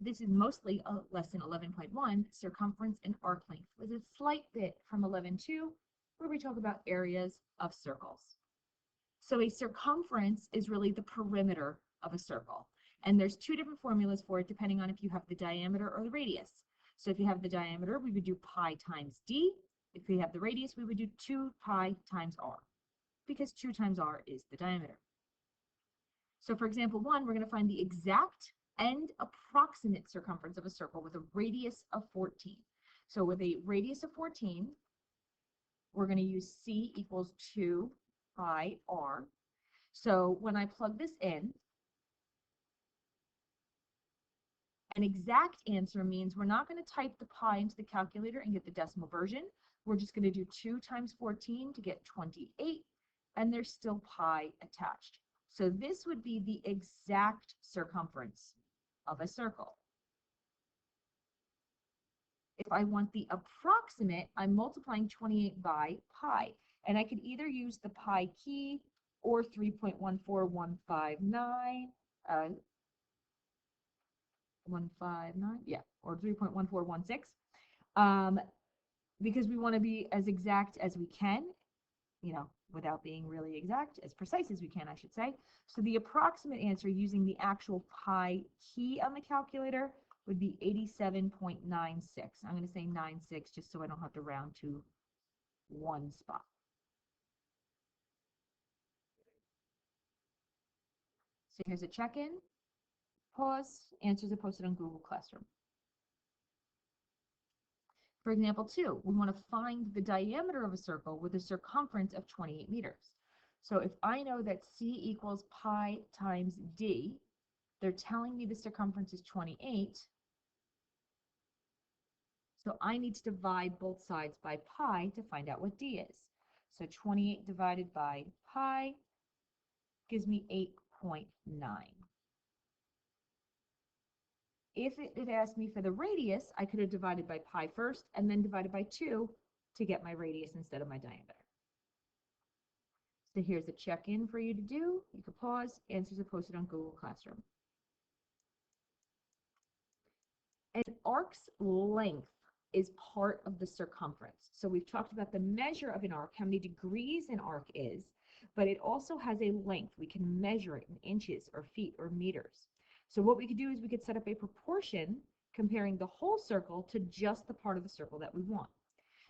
This is mostly a lesson 11.1, circumference and arc length, with a slight bit from 11.2, where we talk about areas of circles. So a circumference is really the perimeter of a circle. And there's two different formulas for it, depending on if you have the diameter or the radius. So if you have the diameter, we would do pi times d. If we have the radius, we would do 2 pi times r, because 2 times r is the diameter. So for example 1, we're going to find the exact and approximate circumference of a circle with a radius of 14. So with a radius of 14, we're going to use c equals 2 pi r. So when I plug this in, an exact answer means we're not going to type the pi into the calculator and get the decimal version. We're just going to do 2 times 14 to get 28, and there's still pi attached. So this would be the exact circumference of a circle. If I want the approximate, I'm multiplying 28 by pi, and I could either use the pi key or 3.14159, 159, yeah, or 3.1416, because we want to be as exact as we can, without being really exact, as precise as we can, I should say. So the approximate answer using the actual pi key on the calculator would be 87.96. I'm going to say 96 just so I don't have to round to one spot. So here's a check-in. Pause. Answers are posted on Google Classroom. For example 2, we want to find the diameter of a circle with a circumference of 28 meters. So if I know that c equals pi times d, they're telling me the circumference is 28. So I need to divide both sides by pi to find out what d is. So 28 divided by pi gives me 8.9. If it had asked me for the radius, I could have divided by pi first and then divided by 2 to get my radius instead of my diameter. So here's a check-in for you to do. You can pause. Answers are posted on Google Classroom. An arc's length is part of the circumference. So we've talked about the measure of an arc, how many degrees an arc is, but it also has a length. We can measure it in inches or feet or meters. So what we could do is we could set up a proportion comparing the whole circle to just the part of the circle that we want.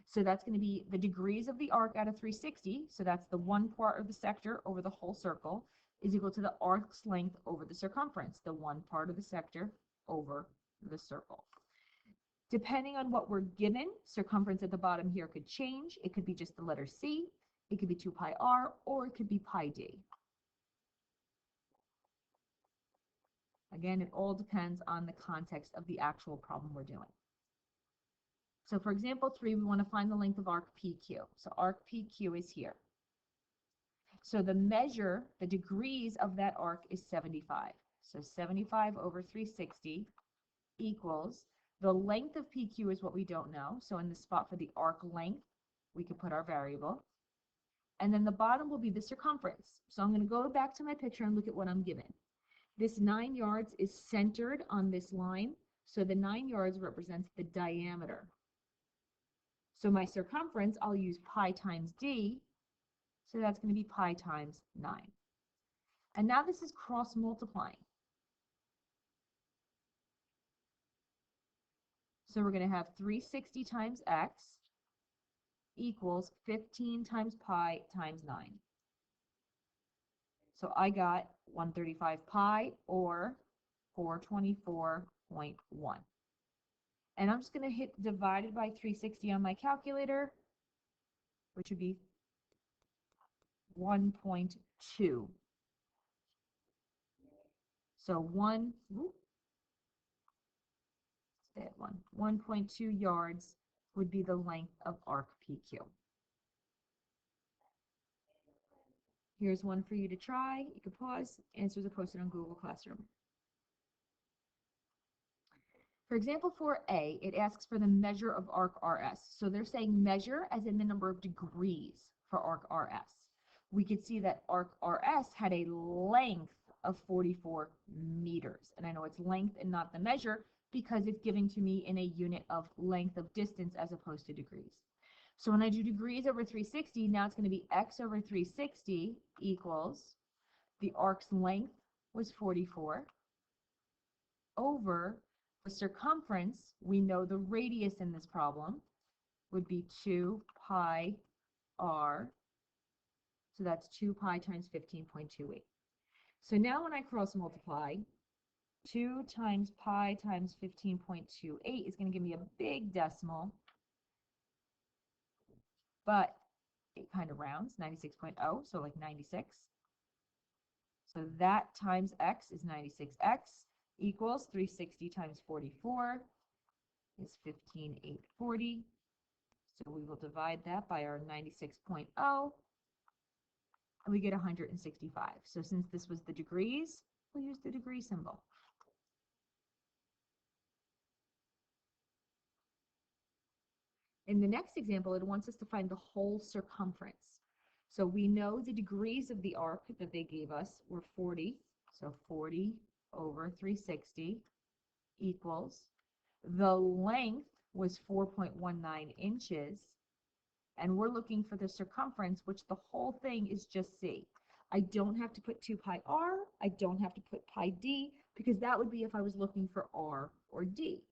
So that's going to be the degrees of the arc out of 360. So that's the one part of the sector over the whole circle is equal to the arc's length over the circumference, the one part of the sector over the circle. Depending on what we're given, circumference at the bottom here could change. It could be just the letter C, it could be 2 pi r, or it could be pi d. Again, it all depends on the context of the actual problem we're doing. So for example 3, we want to find the length of arc PQ. So arc PQ is here. So the measure, the degrees of that arc is 75. So 75 over 360 equals, the length of PQ is what we don't know. So in the spot for the arc length, we could put our variable. And then the bottom will be the circumference. So I'm going to go back to my picture and look at what I'm given. This 9 yards is centered on this line, so the 9 yards represents the diameter. So my circumference, I'll use pi times d, so that's going to be pi times 9. And now this is cross multiplying. So we're going to have 360 times x equals 15 times pi times 9. So I got 135 pi, or 424.1. And I'm just going to hit divided by 360 on my calculator, which would be 1.2. So 1.2 yards would be the length of arc PQ. Here's one for you to try. You can pause. Answers are posted on Google Classroom. For example 4a, it asks for the measure of arc RS. So they're saying measure as in the number of degrees for arc RS. We could see that arc RS had a length of 44 meters. And I know it's length and not the measure because it's giving to me in a unit of length of distance as opposed to degrees. So when I do degrees over 360, now it's going to be x over 360 equals the arc's length was 44 over the circumference. We know the radius in this problem would be 2 pi r. So that's 2 pi times 15.28. So now when I cross multiply, 2 times pi times 15.28 is going to give me a big decimal, but it kind of rounds, 96.0, so like 96. So that times x is 96x equals 360 times 44 is 15,840. So we will divide that by our 96.0, and we get 165. So since this was the degrees, we'll use the degree symbol. In the next example, it wants us to find the whole circumference. So we know the degrees of the arc that they gave us were 40. So 40 over 360 equals, the length was 4.19 inches, and we're looking for the circumference, which the whole thing is just c. I don't have to put 2 pi r, I don't have to put pi d, because that would be if I was looking for r or d.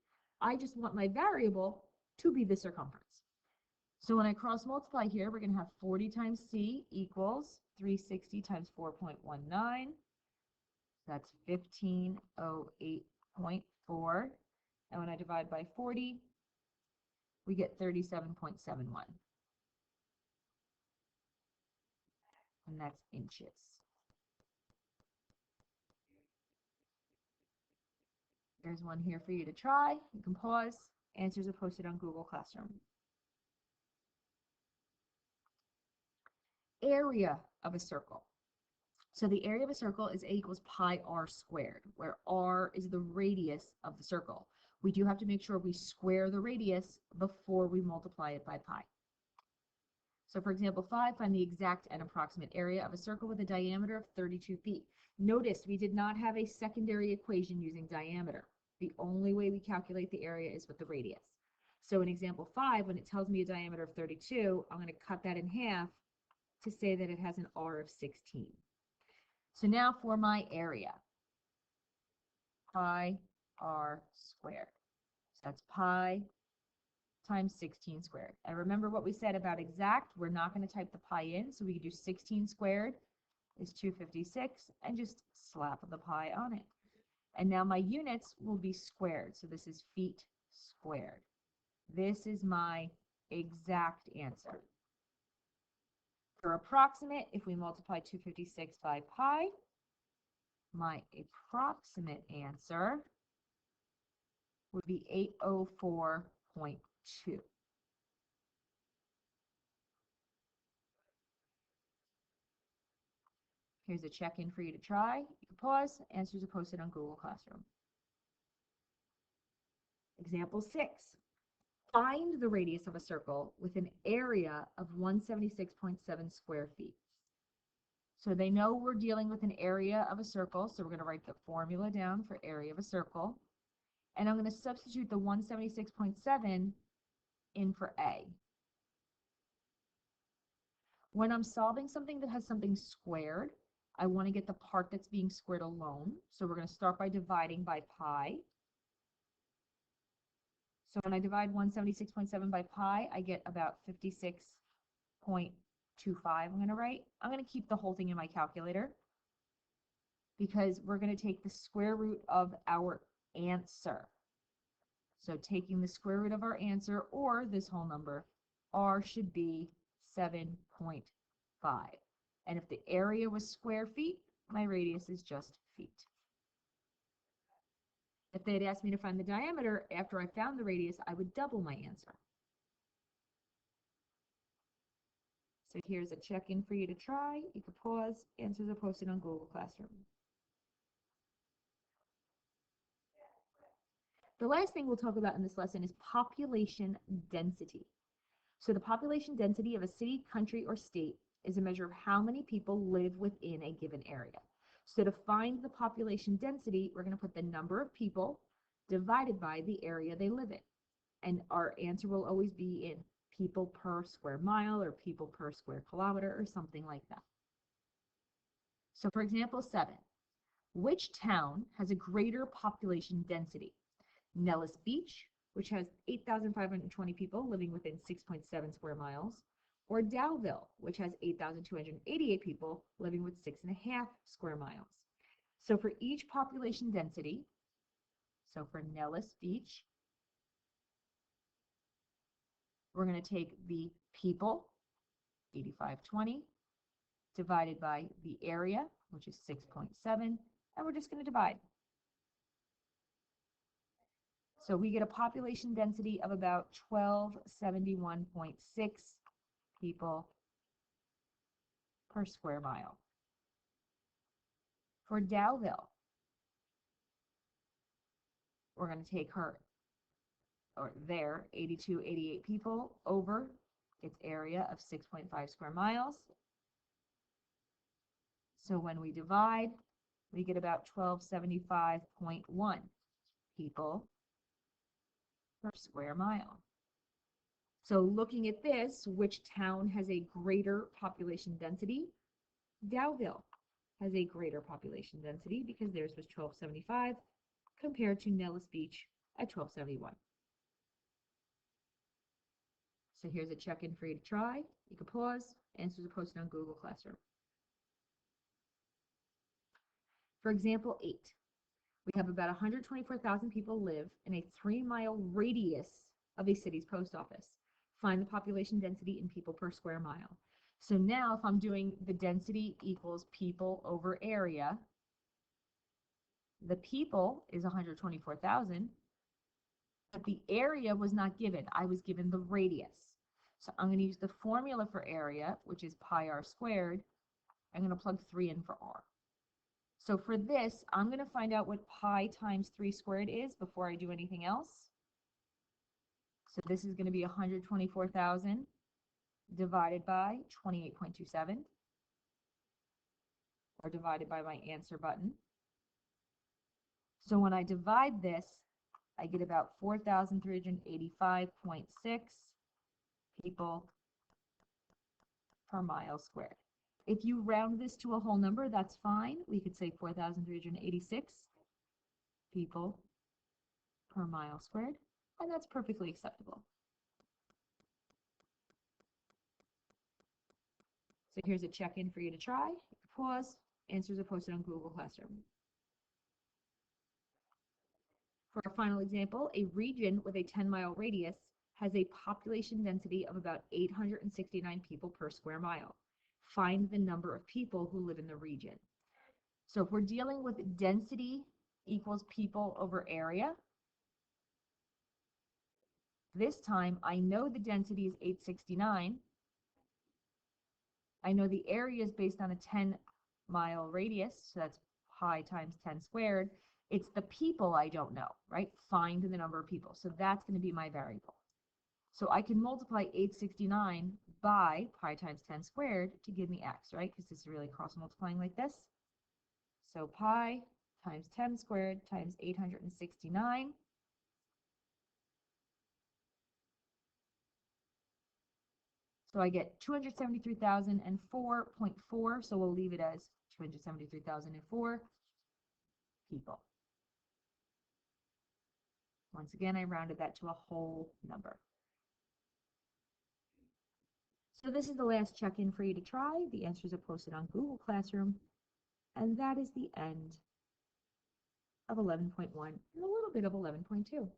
I just want my variable to be the circumference. So when I cross multiply here, we're going to have 40 times c equals 360 times 4.19. That's 1508.4. And when I divide by 40, we get 37.71. And that's inches. There's one here for you to try. You can pause. Answers are posted on Google Classroom. Area of a circle. So the area of a circle is A equals pi r squared, where r is the radius of the circle. We do have to make sure we square the radius before we multiply it by pi. So for example 5, find the exact and approximate area of a circle with a diameter of 32 feet. Notice we did not have a secondary equation using diameter. The only way we calculate the area is with the radius. So in example 5, when it tells me a diameter of 32, I'm going to cut that in half to say that it has an r of 16. So now for my area, pi r squared. So that's pi times 16 squared. And remember what we said about exact, we're not going to type the pi in, so we can do 16 squared is 256 and just slap the pi on it. And now my units will be squared, so this is feet squared. This is my exact answer. For approximate, if we multiply 256 by pi, my approximate answer would be 804.2. Here's a check-in for you to try. You can pause. Answers are posted on Google Classroom. Example 6. Find the radius of a circle with an area of 176.7 square feet. So they know we're dealing with an area of a circle, so we're going to write the formula down for area of a circle. And I'm going to substitute the 176.7 in for A. When I'm solving something that has something squared, I want to get the part that's being squared alone. So we're going to start by dividing by pi. So when I divide 176.7 by pi, I get about 56.25. I'm going to write. I'm going to keep the whole thing in my calculator because we're going to take the square root of our answer. So taking the square root of our answer, or this whole number, r should be 7.5. And if the area was square feet, my radius is just feet. If they had asked me to find the diameter after I found the radius, I would double my answer. So here's a check-in for you to try. You can pause. Answers are posted on Google Classroom. The last thing we'll talk about in this lesson is population density. So the population density of a city, country, or state is a measure of how many people live within a given area. So to find the population density, we're going to put the number of people divided by the area they live in. And our answer will always be in people per square mile or people per square kilometer or something like that. So for example 7, which town has a greater population density? Nellis Beach, which has 8,520 people living within 6.7 square miles, or Dowville, which has 8,288 people living with 6.5 square miles. So for each population density, so for Nellis Beach, we're going to take the people, 8,520, divided by the area, which is 6.7, and we're just going to divide. So we get a population density of about 1271.6 people per square mile. For Dowville, we're going to take her, or their 8288 people over its area of 6.5 square miles. So when we divide, we get about 1275.1 people per square mile. So looking at this, which town has a greater population density? Dowville has a greater population density because theirs was 1275 compared to Nellis Beach at 1271. So here's a check-in for you to try. You can pause. Answers are posted on Google Classroom. For example 8, we have about 124,000 people live in a 3-mile radius of a city's post office. Find the population density in people per square mile. So now if I'm doing the density equals people over area, the people is 124,000, but the area was not given. I was given the radius. So I'm going to use the formula for area, which is pi r squared. I'm going to plug 3 in for r. So for this, I'm going to find out what pi times 3 squared is before I do anything else. So this is going to be 124,000 divided by 28.27, or divided by my answer button. So when I divide this, I get about 4,385.6 people per mile squared. If you round this to a whole number, that's fine. We could say 4,386 people per mile squared, and that's perfectly acceptable. So here's a check-in for you to try. Pause. Answers are posted on Google Classroom. For our final example, a region with a 10-mile radius has a population density of about 869 people per square mile. Find the number of people who live in the region. So if we're dealing with density equals people over area, this time I know the density is 869. I know the area is based on a 10-mile radius, so that's pi times 10 squared. It's the people I don't know, right? Find the number of people. So that's going to be my variable. So I can multiply 869 by pi times 10 squared to give me x, right? Because this is really cross multiplying like this. So pi times 10 squared times 869. So I get 273,004.4. So we'll leave it as 273,004 people. Once again, I rounded that to a whole number. So this is the last check-in for you to try. The answers are posted on Google Classroom. And that is the end of 11.1 and a little bit of 11.2.